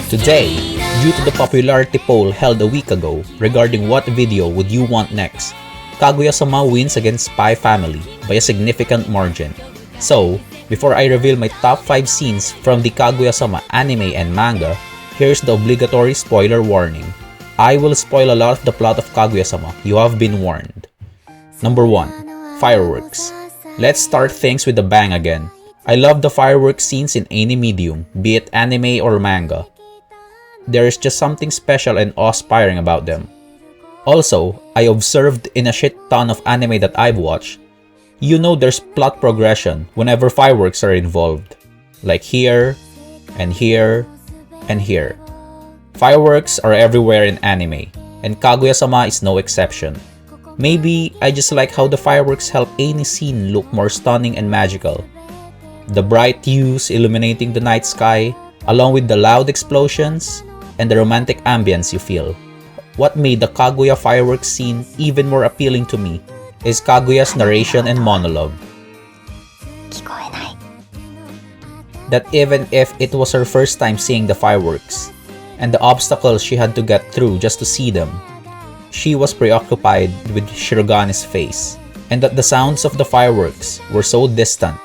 Today, due to the popularity poll held a week ago regarding what video would you want next, Kaguya-sama wins against Spy Family by a significant margin. So, before I reveal my top 5 scenes from the Kaguya-sama anime and manga, here's the obligatory spoiler warning. I will spoil a lot of the plot of Kaguya-sama, you have been warned. Number 1. Fireworks. Let's start things with a bang again. I love the fireworks scenes in any medium, be it anime or manga. There is just something special and awe-inspiring about them. Also, I observed in a shit ton of anime that I've watched, you know there's plot progression whenever fireworks are involved. Like here, and here, and here. Fireworks are everywhere in anime, and Kaguya-sama is no exception. Maybe I just like how the fireworks help any scene look more stunning and magical. The bright hues illuminating the night sky, along with the loud explosions, and the romantic ambience you feel. What made the Kaguya fireworks scene even more appealing to me is Kaguya's narration and monologue. That even if it was her first time seeing the fireworks, and the obstacles she had to get through just to see them, she was preoccupied with Shirogane's face, and that the sounds of the fireworks were so distant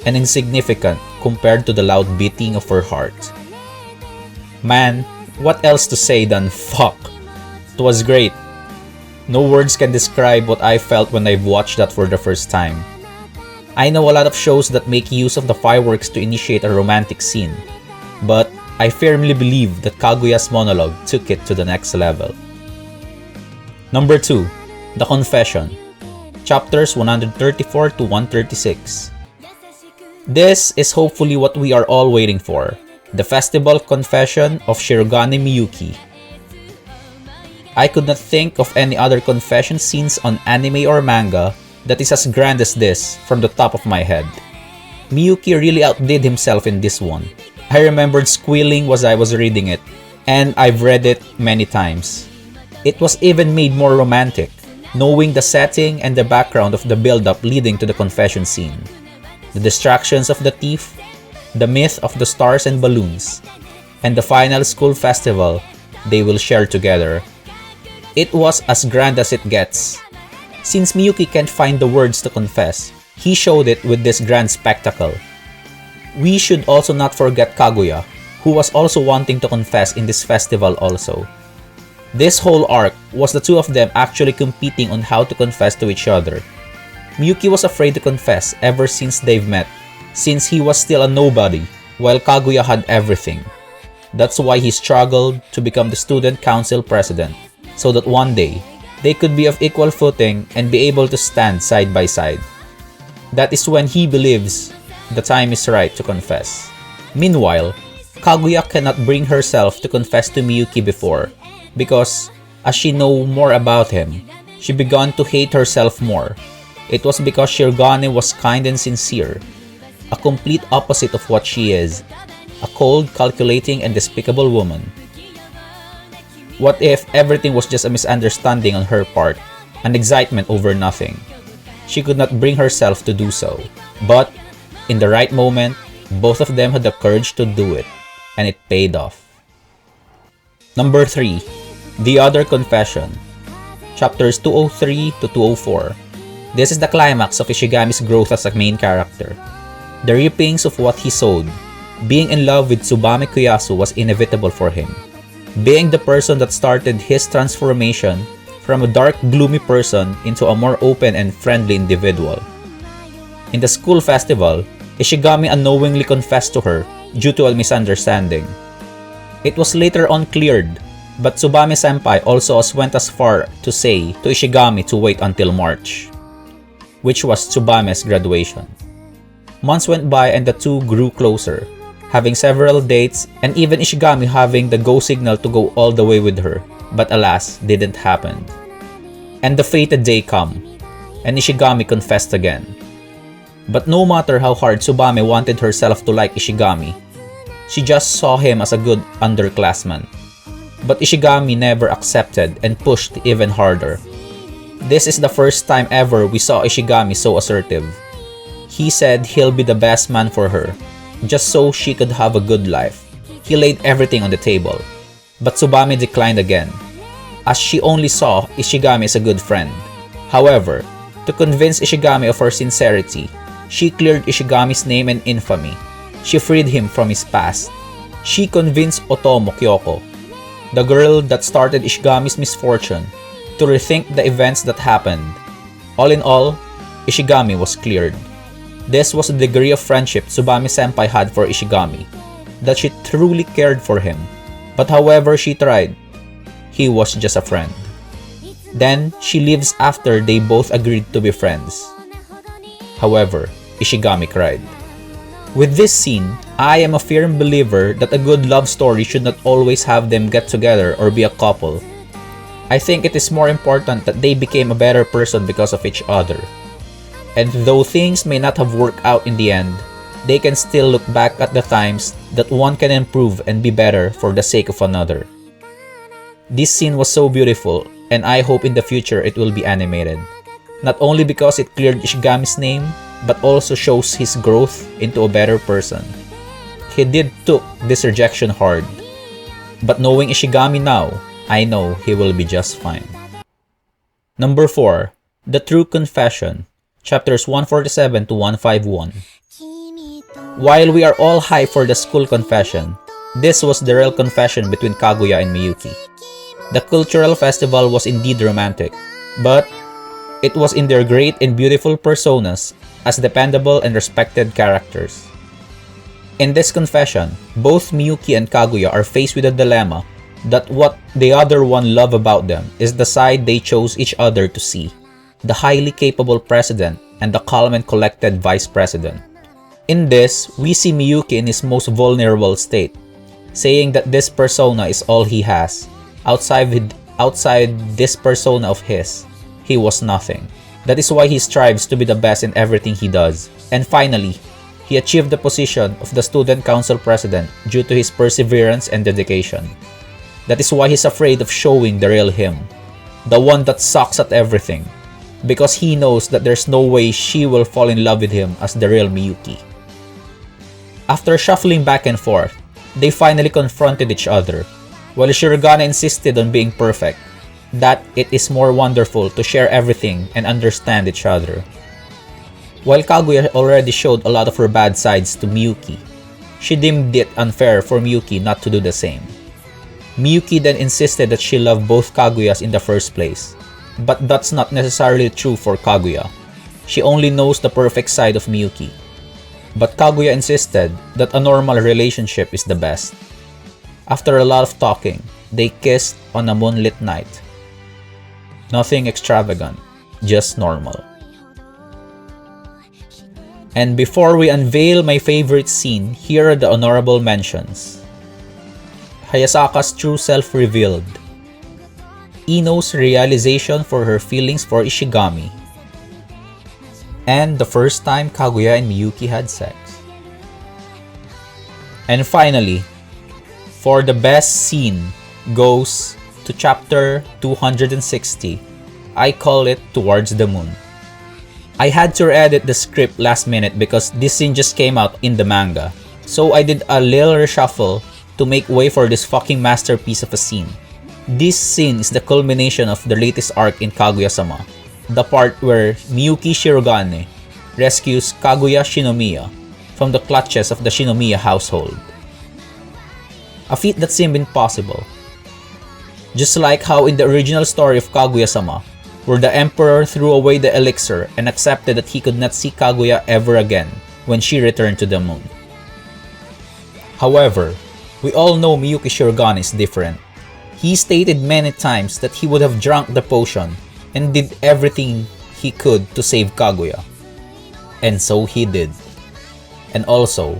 and insignificant compared to the loud beating of her heart. Man, what else to say than fuck? It was great. No words can describe what I felt when I watched that for the first time. I know a lot of shows that make use of the fireworks to initiate a romantic scene, but I firmly believe that Kaguya's monologue took it to the next level. Number 2. The Confession. Chapters 134 to 136. This is hopefully what we are all waiting for. The festival confession of Shirogane Miyuki. I could not think of any other confession scenes on anime or manga that is as grand as this from the top of my head. Miyuki really outdid himself in this one. I remembered squealing as I was reading it, and I've read it many times. It was even made more romantic, knowing the setting and the background of the build-up leading to the confession scene. The distractions of the thief, the myth of the stars and balloons, and the final school festival they will share together. It was as grand as it gets. Since Miyuki can't find the words to confess, he showed it with this grand spectacle. We should also not forget Kaguya, who was also wanting to confess in this festival also. This whole arc was the two of them actually competing on how to confess to each other. Miyuki was afraid to confess ever since they've met, since he was still a nobody, while Kaguya had everything. That's why he struggled to become the student council president, so that one day, they could be of equal footing and be able to stand side by side. That is when he believes the time is right to confess. Meanwhile, Kaguya cannot bring herself to confess to Miyuki before, because as she knew more about him, she began to hate herself more. It was because Shirogane was kind and sincere, a complete opposite of what she is, a cold, calculating, and despicable woman. What if everything was just a misunderstanding on her part, an excitement over nothing? She could not bring herself to do so, but in the right moment, both of them had the courage to do it, and it paid off. Number 3. The Other Confession. Chapters 203 to 204. This is the climax of Ishigami's growth as a main character. The reapings of what he sowed. Being in love with Tsubame Kuyasu was inevitable for him. Being the person that started his transformation from a dark, gloomy person into a more open and friendly individual. In the school festival, Ishigami unknowingly confessed to her due to a misunderstanding. It was later on cleared, but Tsubame-senpai also went as far to say to Ishigami to wait until March, which was Tsubame's graduation. Months went by and the two grew closer, having several dates and even Ishigami having the go signal to go all the way with her, but alas, didn't happen. And the fated day come, and Ishigami confessed again. But no matter how hard Tsubame wanted herself to like Ishigami, she just saw him as a good underclassman. But Ishigami never accepted and pushed even harder. This is the first time ever we saw Ishigami so assertive. He said he'll be the best man for her, just so she could have a good life. he laid everything on the table. But Tsubame declined again, as she only saw Ishigami as a good friend. However, to convince Ishigami of her sincerity, she cleared Ishigami's name and infamy. She freed him from his past. She convinced Otomo Kyoko, the girl that started Ishigami's misfortune, to rethink the events that happened. All in all, Ishigami was cleared. This was the degree of friendship Tsubame-senpai had for Ishigami, that she truly cared for him. But however she tried, he was just a friend. Then, she leaves after they both agreed to be friends. However, Ishigami cried. With this scene, I am a firm believer that a good love story should not always have them get together or be a couple. I think it is more important that they became a better person because of each other. And though things may not have worked out in the end, they can still look back at the times that one can improve and be better for the sake of another. This scene was so beautiful, and I hope in the future it will be animated. Not only because it cleared Ishigami's name, but also shows his growth into a better person. He did took this rejection hard, but knowing Ishigami now, I know he will be just fine. Number 4. The True Confession, chapters 147 to 151. While we are all hyped for the school confession, this was the real confession between Kaguya and Miyuki. The cultural festival was indeed romantic, but it was in their great and beautiful personas as dependable and respected characters. In this confession, both Miyuki and Kaguya are faced with a dilemma that what the other one love about them is the side they chose each other to see, the highly capable president and the calm and collected vice president. In this, we see Miyuki in his most vulnerable state, saying that this persona is all he has. Outside this persona of his, he was nothing. That is why he strives to be the best in everything he does. And finally, he achieved the position of the student council president due to his perseverance and dedication. That is why he's afraid of showing the real him, the one that sucks at everything, because he knows that there's no way she will fall in love with him as the real Miyuki. After shuffling back and forth, they finally confronted each other, while Shirogane insisted on being perfect, that it is more wonderful to share everything and understand each other. While Kaguya already showed a lot of her bad sides to Miyuki, she deemed it unfair for Miyuki not to do the same. Miyuki then insisted that she loved both Kaguyas in the first place, but that's not necessarily true for Kaguya. She only knows the perfect side of Miyuki. But Kaguya insisted that a normal relationship is the best. After a lot of talking, they kissed on a moonlit night. Nothing extravagant, just normal. And before we unveil my favorite scene, here are the honorable mentions. Hayasaka's true self revealed. Ino's realization for her feelings for Ishigami. And the first time Kaguya and Miyuki had sex. And finally, for the best scene goes to chapter 260. I call it Towards the Moon. I had to edit the script last minute because this scene just came out in the manga. So I did a little reshuffle to make way for this fucking masterpiece of a scene. This scene is the culmination of the latest arc in Kaguya-sama, the part where Miyuki Shirogane rescues Kaguya Shinomiya from the clutches of the Shinomiya household. A feat that seemed impossible. Just like how in the original story of Kaguya-sama, where the emperor threw away the elixir and accepted that he could not see Kaguya ever again when she returned to the moon. However, we all know Miyuki Shirogane is different. He stated many times that he would have drunk the potion and did everything he could to save Kaguya. And so he did. And also,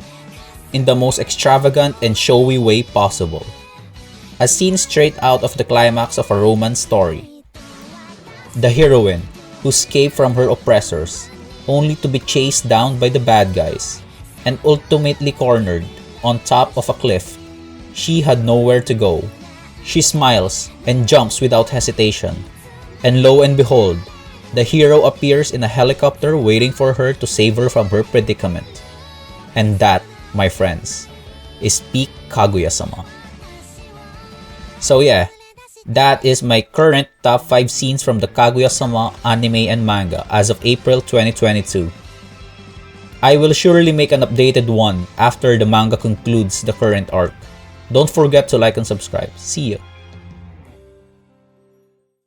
in the most extravagant and showy way possible. A scene straight out of the climax of a romance story. The heroine, who escaped from her oppressors, only to be chased down by the bad guys, and ultimately cornered on top of a cliff. She had nowhere to go. She smiles and jumps without hesitation. And lo and behold, the hero appears in a helicopter waiting for her to save her from her predicament. And that, my friends, is peak Kaguya-sama. So yeah, that is my current top 5 scenes from the Kaguya-sama anime and manga as of April 2022. I will surely make an updated one after the manga concludes the current arc. Don't forget to like and subscribe. See you!